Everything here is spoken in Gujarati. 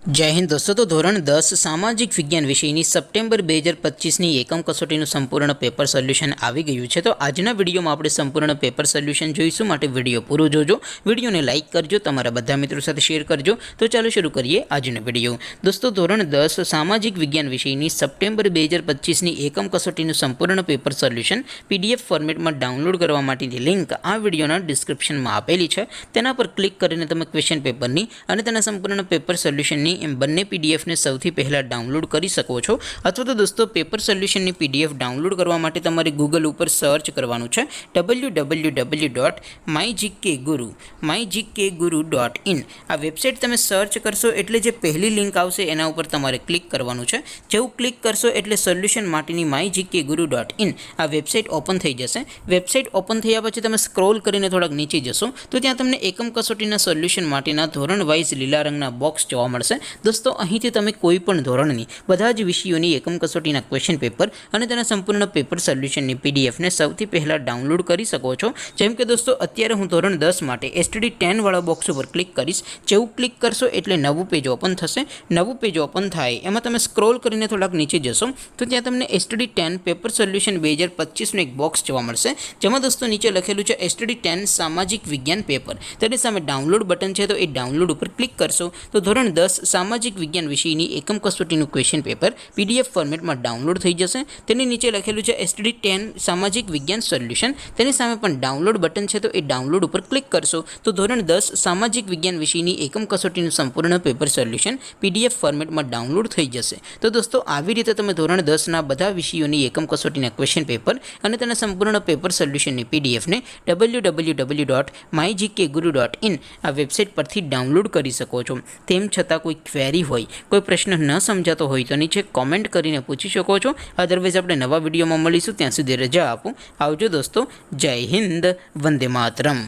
जय हिंद दोस्तों। तो धोरण 10 सामाजिक विज्ञान विषयની સપ્ટેમ્બર 2025ની એકમ કસોટીનું સંપૂર્ણ પેપર સોલ્યુશન આવી ગયું છે। તો આજના વિડીયોમાં આપણે સંપૂર્ણ પેપર સોલ્યુશન જોઈશું, માટે વિડીયો પૂરો જોજો, વિડીયોને લાઇક કરજો, તમારા બધા મિત્રો સાથે શેર કરજો। તો ચાલો શરૂ કરીએ આજનો વિડીયો। દોસ્તો ધોરણ 10 સામાજિક વિજ્ઞાન વિષયની સપ્ટેમ્બર 2025ની એકમ કસોટીનું સંપૂર્ણ પેપર સોલ્યુશન પીડીએફ ફોર્મેટમાં ડાઉનલોડ કરવા માટેની લિંક આ વિડીયોના ડિસ્ક્રિપ્શનમાં આપેલી છે। તેના પર ક્લિક કરીને તમે ક્વેશ્ચન પેપરની અને તેના સંપૂર્ણ પેપર સોલ્યુશનની એમ બંને પીડીએફને સૌથી પહેલાં ડાઉનલોડ કરી શકો છો। અથવા તો દોસ્તો પેપર સોલ્યુશનની પીડીએફ ડાઉનલોડ કરવા માટે તમારે ગૂગલ ઉપર સર્ચ કરવાનું છે www.mygkguru.in। આ વેબસાઇટ તમે સર્ચ કરશો એટલે જે પહેલી લિંક આવશે એના ઉપર તમારે ક્લિક કરવાનું છે। જેવું ક્લિક કરશો એટલે સોલ્યુશન માટેની mygkguru.in આ વેબસાઇટ ઓપન થઈ જશે। વેબસાઇટ ઓપન થયા પછી તમે સ્ક્રોલ કરીને થોડાક નીચે જશો તો ત્યાં તમને એકમ કસોટીના સોલ્યુશન માટેના ધોરણ વાઇઝ લીલા રંગના બોક્સ જોવા મળશે। दोस्तों અહીંથી તમે કોઈ પણ ધોરણની બધા જ વિષયોની એકમ કસોટીના ક્વેશ્ચન પેપર અને તેના સંપૂર્ણ પેપર સોલ્યુશનની પીડીએફને સૌથી પહેલાં ડાઉનલોડ કરી શકો છો। જેમ કે દોસ્તો અત્યારે હું ધોરણ 10 માટે STD 10 વાળા બોક્સ ઉપર ક્લિક કરીશ। જેવું ક્લિક કરશો એટલે નવું પેજ ઓપન થશે। નવું પેજ ઓપન થાય એમાં તમે સ્ક્રોલ કરીને થોડાક નીચે જશો તો ત્યાં તમને STD 10 પેપર સોલ્યુશન 2025નું એક બોક્સ જોવા મળશે, જેમાં દોસ્તો નીચે લખેલું છે STD 10 સામાજિક વિજ્ઞાન પેપર। તેની સામે ડાઉનલોડ બટન છે, તો એ ડાઉનલોડ ઉપર ક્લિક કરશો તો ધોરણ 10 સામાજિક વિજ્ઞાન વિષયની એકમ કસોટીનું ક્વેશ્ચન પેપર પીડીએફ ફોર્મેટમાં ડાઉનલોડ થઈ જશે। તેની નીચે લખેલું છે STD 10 સામાજિક વિજ્ઞાન સોલ્યુશન, તેની સામે પણ ડાઉનલોડ બટન છે, તો એ ડાઉનલોડ ઉપર ક્લિક કરશો તો ધોરણ 10 સામાજિક વિજ્ઞાન વિષયની એકમ કસોટીનું સંપૂર્ણ પેપર સોલ્યુશન પીડીએફ ફોર્મેટમાં ડાઉનલોડ થઈ જશે। તો દોસ્તો આવી રીતે તમે ધોરણ 10ના બધા વિષયોની એકમ કસોટીના ક્વેશ્ચન પેપર અને તેના સંપૂર્ણ પેપર સોલ્યુશનની પીડીએફને www.mygkguru.in આ વેબસાઇટ પરથી ડાઉનલોડ કરી શકો છો। તેમ છતાં કોઈ ક્વેરી હોય, કોઈ પ્રશ્ન ન સમજાતો હોય તો નીચે કોમેન્ટ કરીને પૂછી શકો છો। અધરવાઇઝ આપણે નવા વિડીયોમાં મળીશું, ત્યાં સુધી રજા આપો। આવજો દોસ્તો, જય હિન્દ, વંદે માતરમ।